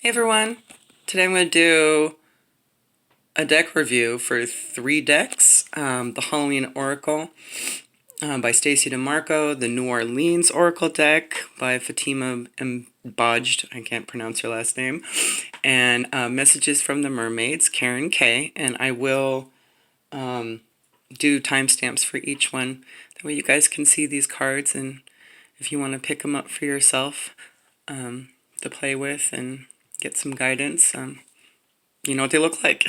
Hey everyone, today I'm going to do a deck review for 3 decks. The Halloween Oracle by Stacey DeMarco, the New Orleans Oracle deck by Fatima Mbajed, I can't pronounce her last name, and Messages from the Mermaids, Karen K. And I will do timestamps for each one. That way you guys can see these cards, and if you want to pick them up for yourself to play with and get some guidance, you know what they look like.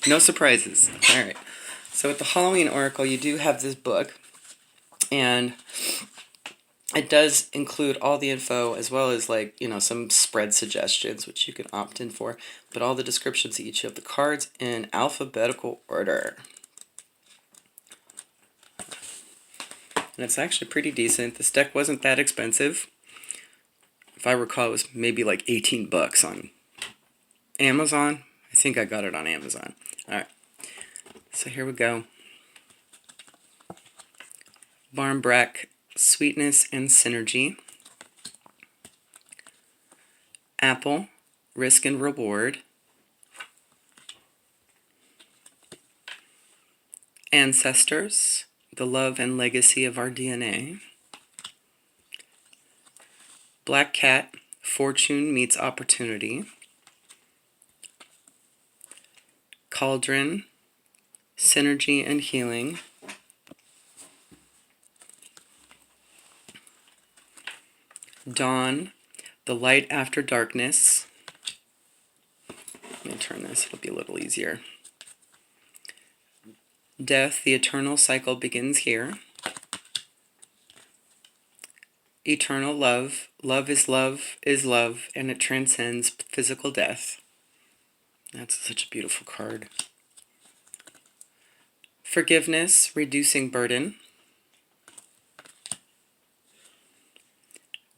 No surprises. All right. So with the Halloween Oracle, you do have this book, and it does include all the info as well as some spread suggestions, which you can opt in for, but all the descriptions of each of the cards in alphabetical order. And it's actually pretty decent. This deck wasn't that expensive. If I recall, it was maybe like 18 bucks on Amazon. I think I got it on Amazon. All right. So here we go. Barmbrack, Sweetness and Synergy. Apple, Risk and Reward. Ancestors, the love and legacy of our DNA. Black Cat, Fortune meets Opportunity. Cauldron, Synergy and Healing. Dawn, the light after darkness. Let me turn this, it'll be a little easier. Death, the eternal cycle begins here. Eternal love, love, and it transcends physical death. That's such a beautiful card. Forgiveness, reducing burden.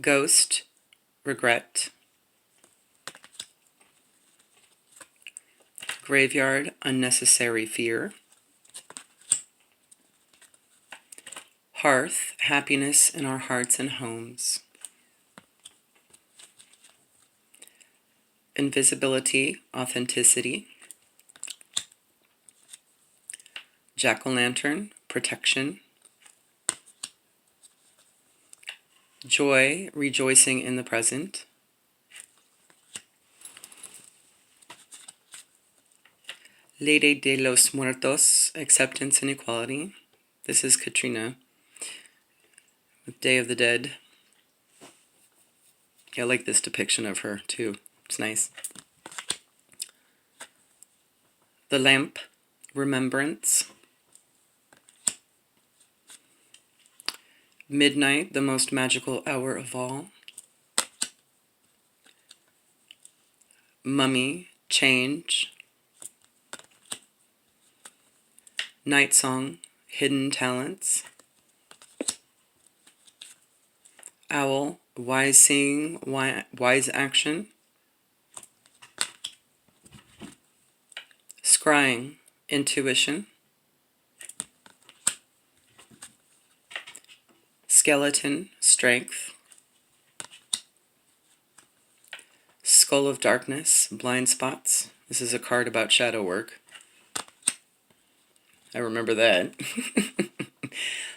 Ghost, regret. Graveyard, unnecessary fear. Hearth, happiness in our hearts and homes. Invisibility, authenticity. Jack-o'-lantern, protection. Joy, rejoicing in the present. Ley de los Muertos, acceptance and equality. This is Katrina with Day of the Dead. Yeah, I like this depiction of her too. It's nice. The Lamp, remembrance. Midnight, the most magical hour of all. Mummy, change. Night Song, hidden talents. Owl, wise seeing, wise action. Scrying, intuition. Skeleton, strength. Skull of Darkness, blind spots. This is a card about shadow work. I remember that.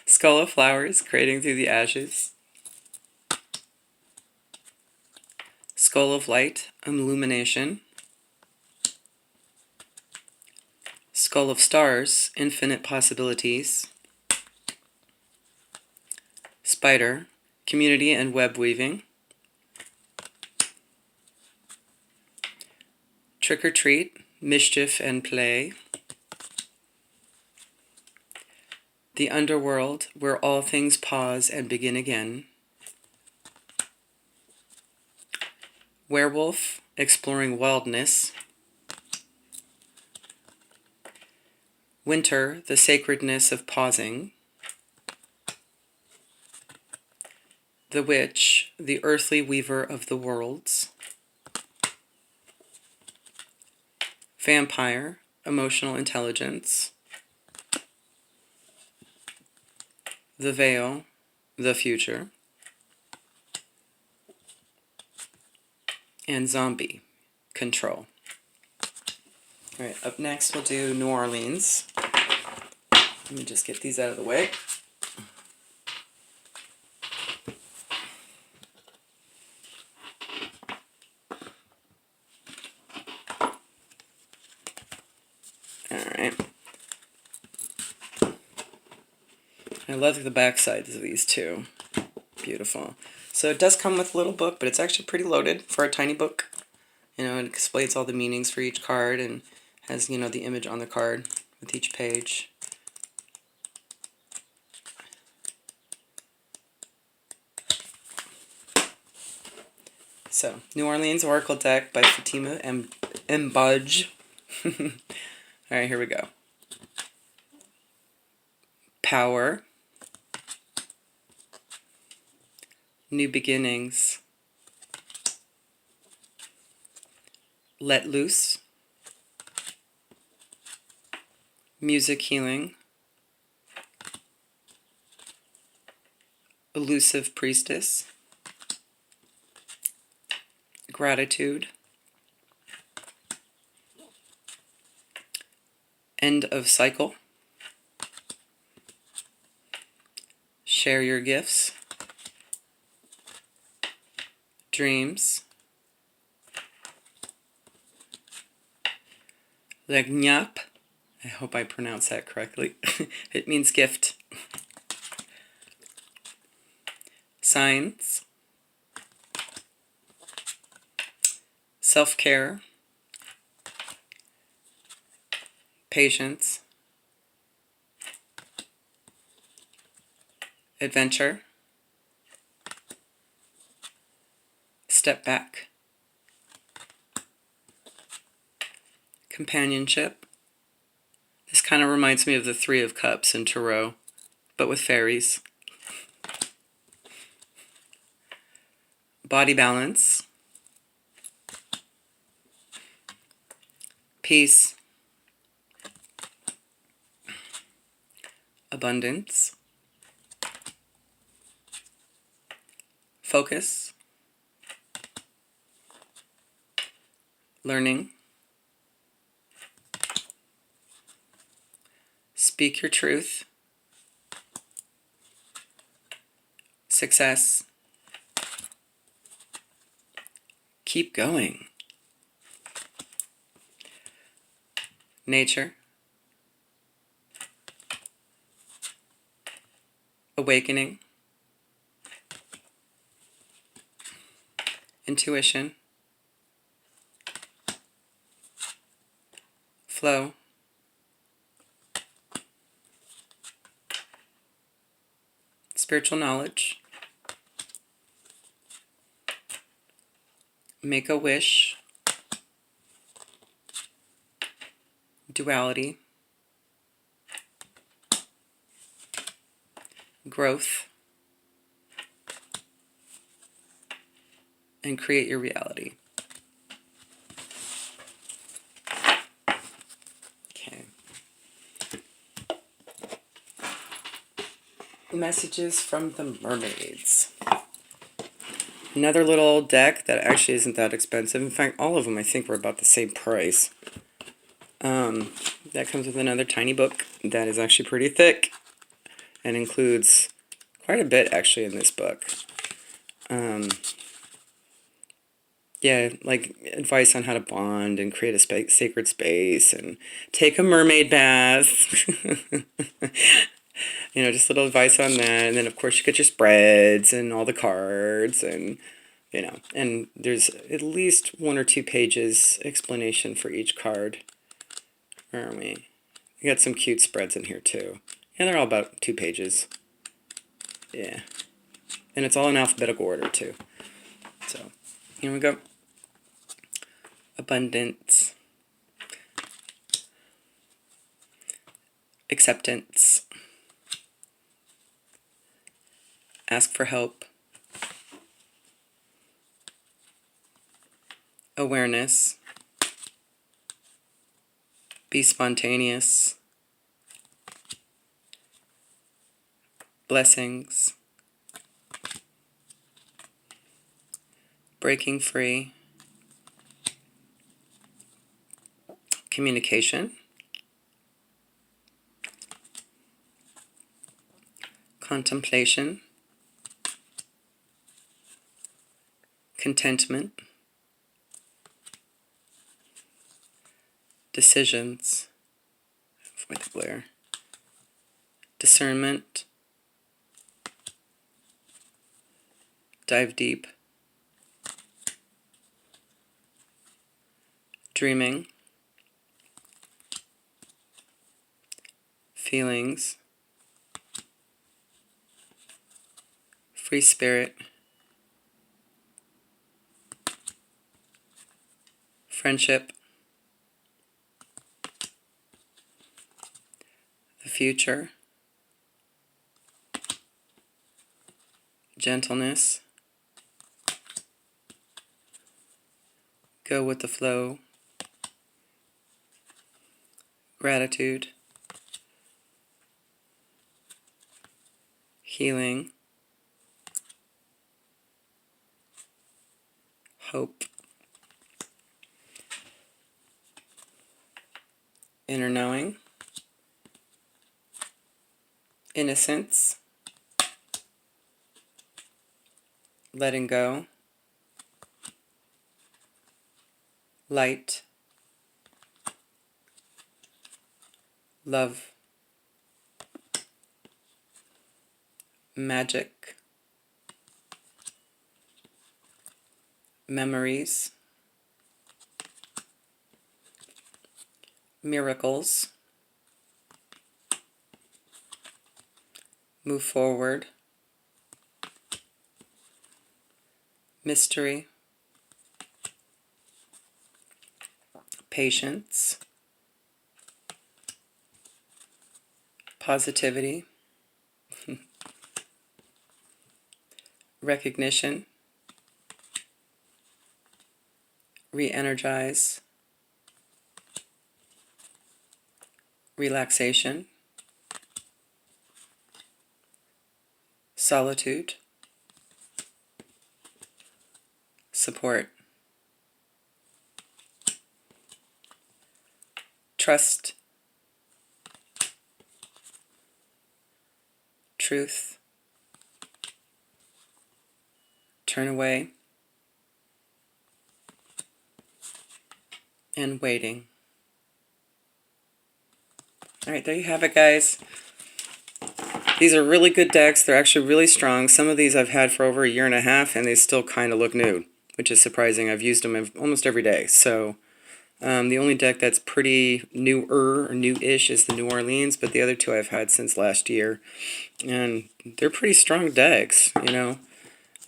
Skull of Flowers, creating through the ashes. Skull of Light, illumination. Skull of Stars, infinite possibilities. Spider, community and web weaving. Trick or Treat, mischief and play. The Underworld, where all things pause and begin again. Werewolf, exploring wildness. Winter, the sacredness of pausing. The Witch, the earthly weaver of the worlds. Vampire, emotional intelligence. The Veil, the future. And Zombie, control. All right, up next we'll do New Orleans. Let me just get these out of the way. All right. I love the back sides of these two. Beautiful. So it does come with a little book, but it's actually pretty loaded for a tiny book. You know, it explains all the meanings for each card and has, you know, the image on the card with each page. So, New Orleans Oracle Deck by Fatima Mbudge. Alright, here we go. Power. New beginnings. Let loose. Music healing. Elusive priestess. Gratitude. End of cycle. Share your gifts. Dreams. Legnyap. I hope I pronounced that correctly. It means gift. Signs. Self-care. Patience. Adventure. Step back. Companionship. This kind of reminds me of the Three of Cups in Tarot, but with fairies. Body balance. Peace. Abundance. Focus. Learning. Speak your truth. Success. Keep going. Nature. Awakening. Intuition. Flow. Spiritual knowledge. Make a wish. Duality. Growth. And create your reality. Okay. Messages from the Mermaids. Another little deck that actually isn't that expensive. In fact, all of them I think were about the same price. That comes with another tiny book that is actually pretty thick and includes quite a bit actually in this book. Yeah, like advice on how to bond and create a sacred space and take a mermaid bath. You know, just little advice on that. And then, of course, you get your spreads and all the cards and, you know, and there's at least 1 or 2 pages explanation for each card. Where are we? We got some cute spreads in here, too. Yeah, they're all about 2 pages. Yeah. And it's all in alphabetical order, too. So, here we go. Abundance. Acceptance. Ask for help. Awareness. Be spontaneous. Blessings. Breaking free. communication, contemplation, contentment, decisions, avoid the glare, discernment, dive deep, dreaming, feelings, free spirit, friendship, the future, gentleness, go with the flow, gratitude, healing, hope, inner knowing, innocence, letting go, light, love, magic, memories, miracles, move forward, mystery, patience, positivity, recognition, re-energize, relaxation, solitude, support, trust, truth, turn away, and waiting. All right, there you have it, guys. These are really good decks. They're actually really strong. Some of these I've had for over a year and a half, and they still kind of look new, which is surprising. I've used them almost every day. So the only deck that's pretty newer or new-ish is the New Orleans, but the other two I've had since last year. And they're pretty strong decks, you know.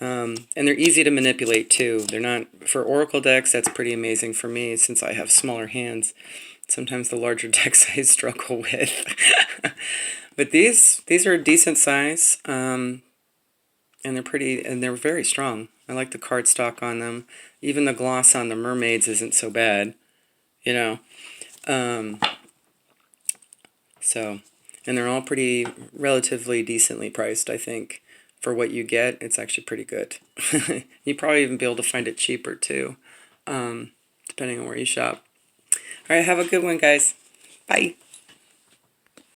And they're easy to manipulate, too. They're not, for Oracle decks, that's pretty amazing for me since I have smaller hands. Sometimes the larger decks I struggle with. But these are a decent size, and they're very strong. I like the cardstock on them. Even the gloss on the Mermaids isn't so bad, you know. And they're all pretty relatively decently priced, I think. For what you get, it's actually pretty good. You probably even be able to find it cheaper too, depending on where you shop. All right, have a good one, guys. Bye.